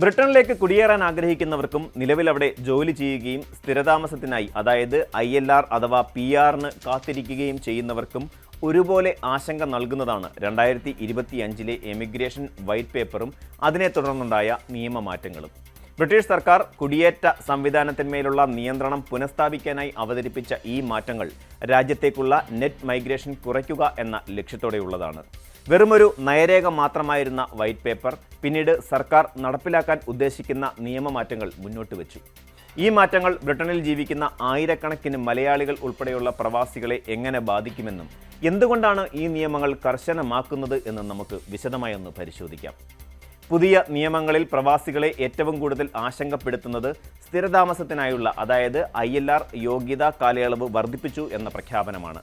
ബ്രിട്ടനിലേക്ക് കുടിയേറാൻ ആഗ്രഹിക്കുന്നവർക്കും നിലവിൽ അവിടെ ജോലി ചെയ്യുകയും സ്ഥിരതാമസത്തിനായി അതായത് ILR അഥവാ PR-ന് കാത്തിരിക്കുകയും ചെയ്യുന്നവർക്കും ഒരുപോലെ ആശങ്ക നൽകുന്നതാണ് 2025 എമിഗ്രേഷൻ വൈറ്റ് പേപ്പറും അതിനെ തുടർന്നുണ്ടായ നിയമമാറ്റങ്ങളും. ബ്രിട്ടീഷ് സർക്കാർ കുടിയേറ്റ സംവിധാനത്തിന്മേലുള്ള നിയന്ത്രണം പുനഃസ്ഥാപിക്കാനായി അവതരിപ്പിച്ച ഈ മാറ്റങ്ങൾ രാജ്യത്തേക്കുള്ള നെറ്റ് മൈഗ്രേഷൻ കുറയ്ക്കുക എന്ന ലക്ഷ്യത്തോടെയുള്ളതാണ്. വെറുമൊരു നയരേഖ മാത്രമായിരുന്ന വൈറ്റ് പേപ്പർ പിന്നീട് സർക്കാർ നടപ്പിലാക്കാൻ ഉദ്ദേശിക്കുന്ന നിയമമാറ്റങ്ങൾ മുന്നോട്ട് വെച്ചു. ഈ മാറ്റങ്ങൾ ബ്രിട്ടനിൽ ജീവിക്കുന്ന ആയിരക്കണക്കിന് മലയാളികൾ ഉൾപ്പെടെയുള്ള പ്രവാസികളെ എങ്ങനെ ബാധിക്കുമെന്നും എന്തുകൊണ്ടാണ് ഈ നിയമങ്ങൾ കർശനമാക്കുന്നത് എന്ന് നമുക്ക് വിശദമായി ഒന്ന് പരിശോധിക്കാം. പുതിയ നിയമങ്ങളിൽ പ്രവാസികളെ ഏറ്റവും കൂടുതൽ ആശങ്കപ്പെടുത്തുന്നത് സ്ഥിരതാമസത്തിനായുള്ള അതായത് ILR യോഗ്യതാ കാലയളവ് വർദ്ധിപ്പിച്ചു എന്ന പ്രഖ്യാപനമാണ്.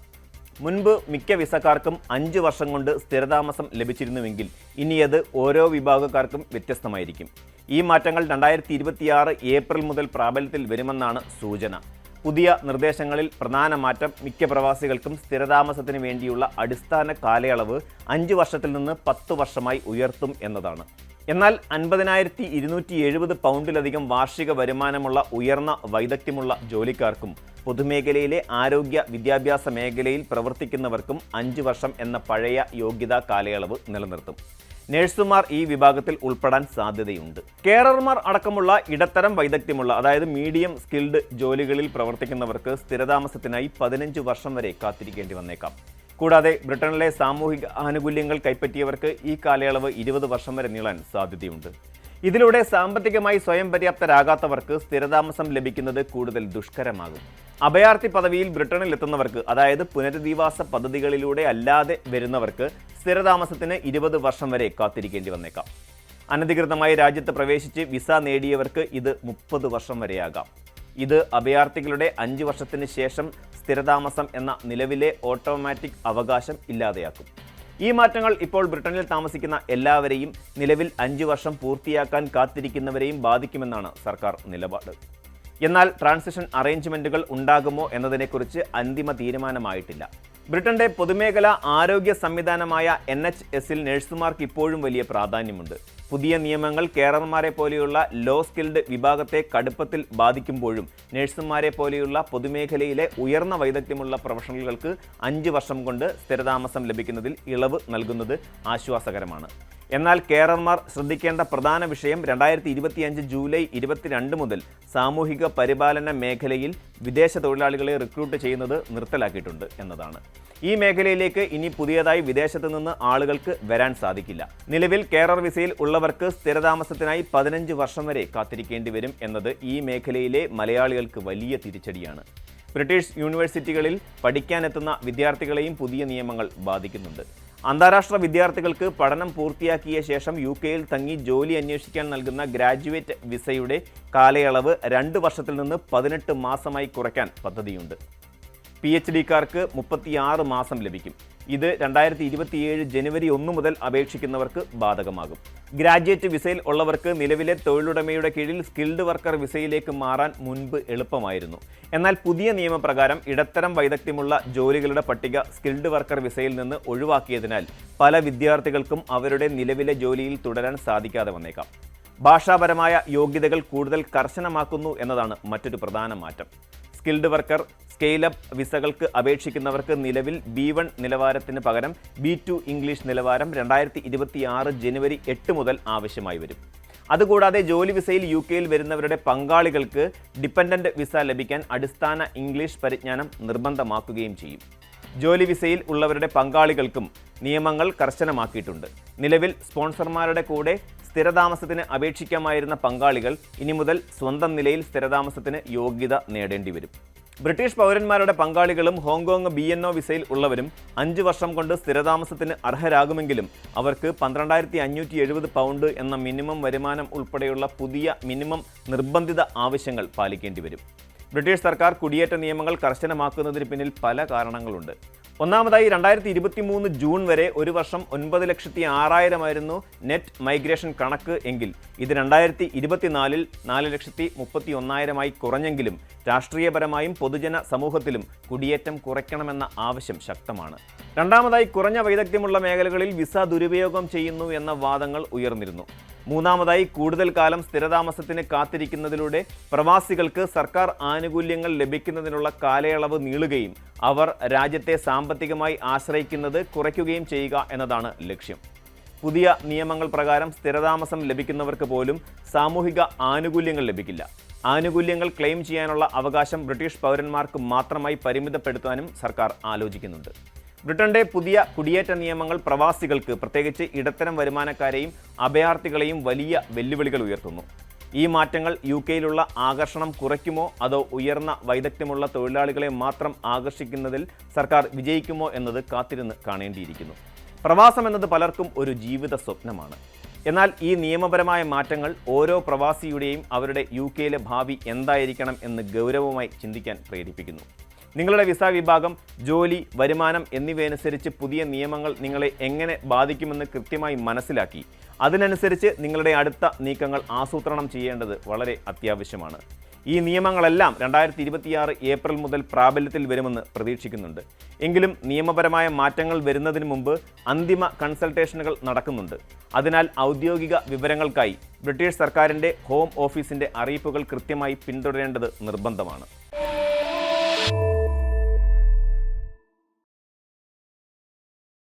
മുൻപ് മിക്ക വിസക്കാർക്കും 5 വർഷം കൊണ്ട് സ്ഥിരതാമസം ലഭിച്ചിരുന്നുവെങ്കിൽ ഇനി അത് ഓരോ വിഭാഗക്കാർക്കും വ്യത്യസ്തമായിരിക്കും. ഈ മാറ്റങ്ങൾ 2026 ഏപ്രിൽ മുതൽ പ്രാബല്യത്തിൽ വരുമെന്നാണ് സൂചന. പുതിയ നിർദ്ദേശങ്ങളിൽ പ്രധാന മാറ്റം മിക്ക പ്രവാസികൾക്കും സ്ഥിരതാമസത്തിന് വേണ്ടിയുള്ള അടിസ്ഥാന കാലയളവ് 5 വർഷത്തിൽ നിന്ന് 10 വർഷമായി ഉയർത്തും എന്നതാണ്. എന്നാൽ 50,270 പൗണ്ടിലധികം വാർഷിക വരുമാനമുള്ള ഉയർന്ന വൈദഗ്ധ്യമുള്ള ജോലിക്കാർക്കും പൊതുമേഖലയിലെ ആരോഗ്യ വിദ്യാഭ്യാസ മേഖലയിൽ പ്രവർത്തിക്കുന്നവർക്കും 5 വർഷം എന്ന പഴയ യോഗ്യതാ കാലയളവ് നിലനിർത്തും. നഴ്സുമാർ ഈ വിഭാഗത്തിൽ ഉൾപ്പെടാൻ സാധ്യതയുണ്ട്. കെയറർമാർ അടക്കമുള്ള ഇടത്തരം വൈദഗ്ധ്യമുള്ള അതായത് മീഡിയം സ്കിൽഡ് ജോലികളിൽ പ്രവർത്തിക്കുന്നവർക്ക് സ്ഥിരതാമസത്തിനായി 15 വർഷം വരെ കാത്തിരിക്കേണ്ടി വന്നേക്കാം. കൂടാതെ ബ്രിട്ടനിലെ സാമൂഹിക ആനുകൂല്യങ്ങൾ കൈപ്പറ്റിയവർക്ക് ഈ കാലയളവ് 20 വർഷം വരെ നീളാൻ സാധ്യതയുണ്ട്. ഇതിലൂടെ സാമ്പത്തികമായി സ്വയം പര്യാപ്തരാകാത്തവർക്ക് സ്ഥിരതാമസം ലഭിക്കുന്നത് കൂടുതൽ ദുഷ്കരമാകും. അഭയാർത്ഥി പദവിയിൽ ബ്രിട്ടനിൽ എത്തുന്നവർക്ക് അതായത് പുനരധിവാസ പദ്ധതികളിലൂടെ അല്ലാതെ വരുന്നവർക്ക് സ്ഥിരതാമസത്തിന് 20 വർഷം വരെ കാത്തിരിക്കേണ്ടി വന്നേക്കാം. അനധികൃതമായി രാജ്യത്ത് പ്രവേശിച്ച് വിസ നേടിയവർക്ക് ഇത് 30 വർഷം വരെയാകാം. ഇത് അഭയാർത്ഥികളുടെ 5 വർഷത്തിന് ശേഷം സ്ഥിരതാമസം എന്ന നിലവിലെ ഓട്ടോമാറ്റിക് അവകാശം ഇല്ലാതെയാക്കും. ഈ മാറ്റങ്ങൾ ഇപ്പോൾ ബ്രിട്ടനിൽ താമസിക്കുന്ന എല്ലാവരെയും നിലവിൽ 5 വർഷം പൂർത്തിയാക്കാൻ കാത്തിരിക്കുന്നവരെയും ബാധിക്കുമെന്നാണ് സർക്കാർ നിലപാട്. എന്നാൽ ട്രാൻസിഷൻ അറേഞ്ച്മെന്റുകൾ ഉണ്ടാകുമോ എന്നതിനെക്കുറിച്ച് അന്തിമ തീരുമാനമായിട്ടില്ല. ബ്രിട്ടന്റെ പൊതുമേഖലാ ആരോഗ്യ സംവിധാനമായ NHS-ൽ നഴ്സുമാർക്ക് ഇപ്പോഴും വലിയ പ്രാധാന്യമുണ്ട്. പുതിയ നിയമങ്ങൾ കെയറർമാരെ പോലെയുള്ള ലോ സ്കിൽഡ് വിഭാഗത്തെ കടുപ്പത്തിൽ ബാധിക്കുമ്പോഴും നഴ്സുമാരെ പോലെയുള്ള പൊതുമേഖലയിലെ ഉയർന്ന വൈദഗ്ധ്യമുള്ള പ്രൊഫഷണലുകൾക്ക് 5 വർഷം കൊണ്ട് സ്ഥിരതാമസം ലഭിക്കുന്നതിൽ ഇളവ് നൽകുന്നത് ആശ്വാസകരമാണ്. എന്നാൽ കെയറർമാർ ശ്രദ്ധിക്കേണ്ട പ്രധാന വിഷയം 2025 ജൂലൈ 22 മുതൽ സാമൂഹിക പരിപാലന മേഖലയിൽ വിദേശ തൊഴിലാളികളെ റിക്രൂട്ട് ചെയ്യുന്നത് നിർത്തലാക്കിയിട്ടുണ്ട് എന്നതാണ്. ഈ മേഖലയിലേക്ക് ഇനി പുതിയതായി വിദേശത്ത് നിന്ന് ആളുകൾക്ക് വരാൻ സാധിക്കില്ല. നിലവിൽ കെയറർ വിസയിൽ ഉള്ളവർക്ക് സ്ഥിരതാമസത്തിനായി 15 വർഷം വരെ കാത്തിരിക്കേണ്ടി വരും എന്നത് ഈ മേഖലയിലെ മലയാളികൾക്ക് വലിയ തിരിച്ചടിയാണ്. ബ്രിട്ടീഷ് യൂണിവേഴ്സിറ്റികളിൽ പഠിക്കാനെത്തുന്ന വിദ്യാർത്ഥികളെയും പുതിയ നിയമങ്ങൾ ബാധിക്കുന്നുണ്ട്. അന്താരാഷ്ട്ര വിദ്യാർത്ഥികൾക്ക് പഠനം പൂർത്തിയാക്കിയ ശേഷം UK-യിൽ തങ്ങി ജോലി അന്വേഷിക്കാൻ നൽകുന്ന ഗ്രാജുവേറ്റ് വിസയുടെ കാലയളവ് 2 വർഷത്തിൽ നിന്ന് 18 മാസമായി കുറയ്ക്കാൻ പദ്ധതിയുണ്ട്. PhD-ക്കാർക്ക് 36 മാസം ലഭിക്കും. ഇത് 2027 ജനുവരി 1 മുതൽ അപേക്ഷിക്കുന്നവർക്ക് ബാധകമാകും. ഗ്രാജുവേറ്റ് വിസയിൽ ഉള്ളവർക്ക് നിലവിലെ തൊഴിലുടമയുടെ കീഴിൽ സ്കിൽഡ് വർക്കർ വിസയിലേക്ക് മാറാൻ മുൻപ് എളുപ്പമായിരുന്നു. എന്നാൽ പുതിയ നിയമപ്രകാരം ഇടത്തരം വൈദഗ്ധ്യമുള്ള ജോലികളുടെ പട്ടിക സ്കിൽഡ് വർക്കർ വിസയിൽ നിന്ന് ഒഴിവാക്കിയതിനാൽ പല വിദ്യാർത്ഥികൾക്കും അവരുടെ നിലവിലെ ജോലിയിൽ തുടരാൻ സാധിക്കാതെ വന്നേക്കാം. ഭാഷാപരമായ യോഗ്യതകൾ കൂടുതൽ കർശനമാക്കുന്നു എന്നതാണ് മറ്റൊരു പ്രധാന മാറ്റം. സ്കിൽഡ് വർക്കർ സ്കെയിലപ്പ് വിസകൾക്ക് അപേക്ഷിക്കുന്നവർക്ക് നിലവിൽ B1 നിലവാരത്തിന് പകരം B2 ഇംഗ്ലീഷ് നിലവാരം 2026 ജനുവരി 8 മുതൽ ആവശ്യമായി വരും. അതുകൂടാതെ ജോലി വിസയിൽ UK-യിൽ വരുന്നവരുടെ പങ്കാളികൾക്ക് ഡിപ്പെൻഡന്റ് വിസ ലഭിക്കാൻ അടിസ്ഥാന ഇംഗ്ലീഷ് പരിജ്ഞാനം നിർബന്ധമാക്കുകയും ചെയ്യും. ജോലി വിസയിൽ ഉള്ളവരുടെ പങ്കാളികൾക്കും നിയമങ്ങൾ കർശനമാക്കിയിട്ടുണ്ട്. നിലവിൽ സ്പോൺസർമാരുടെ കൂടെ സ്ഥിരതാമസത്തിന് അപേക്ഷിക്കാമായിരുന്ന പങ്കാളികൾ ഇനി മുതൽ സ്വന്തം നിലയിൽ സ്ഥിരതാമസത്തിന് യോഗ്യത നേടേണ്ടി വരും. ബ്രിട്ടീഷ് പൗരന്മാരുടെ പങ്കാളികളും ഹോങ്കോങ് BNO വിസയിൽ ഉള്ളവരും 5 വർഷം കൊണ്ട് സ്ഥിരതാമസത്തിന് അർഹരാകുമെങ്കിലും അവർക്ക് 12,570 പൗണ്ട് എന്ന മിനിമം വരുമാനം ഉൾപ്പെടെയുള്ള പുതിയ മിനിമം നിർബന്ധിത ആവശ്യങ്ങൾ പാലിക്കേണ്ടി വരും. ബ്രിട്ടീഷ് സർക്കാർ കുടിയേറ്റ നിയമങ്ങൾ കർശനമാക്കുന്നതിന് പിന്നിൽ പല കാരണങ്ങളുണ്ട്. ഒന്നാമതായി 2023 ജൂൺ വരെ ഒരു വർഷം 9,06,000 നെറ്റ് മൈഗ്രേഷൻ കണക്ക് എങ്കിൽ ഇത് 2024 4,31,000 കുറഞ്ഞെങ്കിലും രാഷ്ട്രീയപരമായും പൊതുജന സമൂഹത്തിലും കുടിയേറ്റം കുറയ്ക്കണമെന്ന ആവശ്യം ശക്തമാണ്. രണ്ടാമതായി കുറഞ്ഞ വൈദഗ്ധ്യമുള്ള മേഖലകളിൽ വിസ ദുരുപയോഗം ചെയ്യുന്നു എന്ന വാദങ്ങൾ ഉയർന്നിരുന്നു. മൂന്നാമതായി, കൂടുതൽ കാലം സ്ഥിരതാമസത്തിന് കാത്തിരിക്കുന്നതിലൂടെ പ്രവാസികൾക്ക് സർക്കാർ ആനുകൂല്യങ്ങൾ ലഭിക്കുന്നതിനുള്ള കാലയളവ് നീളുകയും അവർ രാജ്യത്തെ സാമ്പത്തികമായി ആശ്രയിക്കുന്നത് കുറയ്ക്കുകയും ചെയ്യുക എന്നതാണ് ലക്ഷ്യം. പുതിയ നിയമങ്ങൾ പ്രകാരം സ്ഥിരതാമസം ലഭിക്കുന്നവർക്ക് പോലും സാമൂഹിക ആനുകൂല്യങ്ങൾ ലഭിക്കില്ല. ആനുകൂല്യങ്ങൾ ക്ലെയിം ചെയ്യാനുള്ള അവകാശം ബ്രിട്ടീഷ് പൗരന്മാർക്ക് മാത്രമായി പരിമിതപ്പെടുത്താനും സർക്കാർ ആലോചിക്കുന്നുണ്ട്. ബ്രിട്ടന്റെ പുതിയ കുടിയേറ്റ നിയമങ്ങൾ പ്രവാസികൾക്ക്, പ്രത്യേകിച്ച് ഇടത്തരം വരുമാനക്കാരെയും അഭയാർത്ഥികളെയും വലിയ വെല്ലുവിളികൾ ഉയർത്തുന്നു. ഈ മാറ്റങ്ങൾ യുകെയിലുള്ള ആകർഷണം കുറയ്ക്കുമോ അതോ ഉയർന്ന വൈദഗ്ധ്യമുള്ള തൊഴിലാളികളെ മാത്രം ആകർഷിക്കുന്നതിൽ സർക്കാർ വിജയിക്കുമോ എന്നത് കാത്തിരുന്ന് കാണേണ്ടിയിരിക്കുന്നു. പ്രവാസം എന്നത് പലർക്കും ഒരു ജീവിത സ്വപ്നമാണ്. എന്നാൽ ഈ നിയമപരമായ മാറ്റങ്ങൾ ഓരോ പ്രവാസിയുടെയും അവരുടെ യുകെയിലെ ഭാവി എന്തായിരിക്കണം എന്ന് ഗൗരവമായി ചിന്തിക്കാൻ പ്രേരിപ്പിക്കുന്നു. നിങ്ങളുടെ വിസ വിഭാഗം, ജോലി, വരുമാനം എന്നിവയനുസരിച്ച് പുതിയ നിയമങ്ങൾ നിങ്ങളെ എങ്ങനെ ബാധിക്കുമെന്ന് കൃത്യമായി മനസ്സിലാക്കി അതിനനുസരിച്ച് നിങ്ങളുടെ അടുത്ത നീക്കങ്ങൾ ആസൂത്രണം ചെയ്യേണ്ടത് വളരെ അത്യാവശ്യമാണ്. ഈ നിയമങ്ങളെല്ലാം 2026 ഏപ്രിൽ മുതൽ പ്രാബല്യത്തിൽ വരുമെന്ന് പ്രതീക്ഷിക്കുന്നുണ്ട്. എങ്കിലും നിയമപരമായ മാറ്റങ്ങൾ വരുന്നതിന് മുമ്പ് അന്തിമ കൺസൾട്ടേഷനുകൾ നടക്കുന്നുണ്ട്. അതിനാൽ ഔദ്യോഗിക വിവരങ്ങൾക്കായി ബ്രിട്ടീഷ് സർക്കാരിൻ്റെ ഹോം ഓഫീസിൻ്റെ അറിയിപ്പുകൾ കൃത്യമായി പിന്തുടരേണ്ടത് നിർബന്ധമാണ്.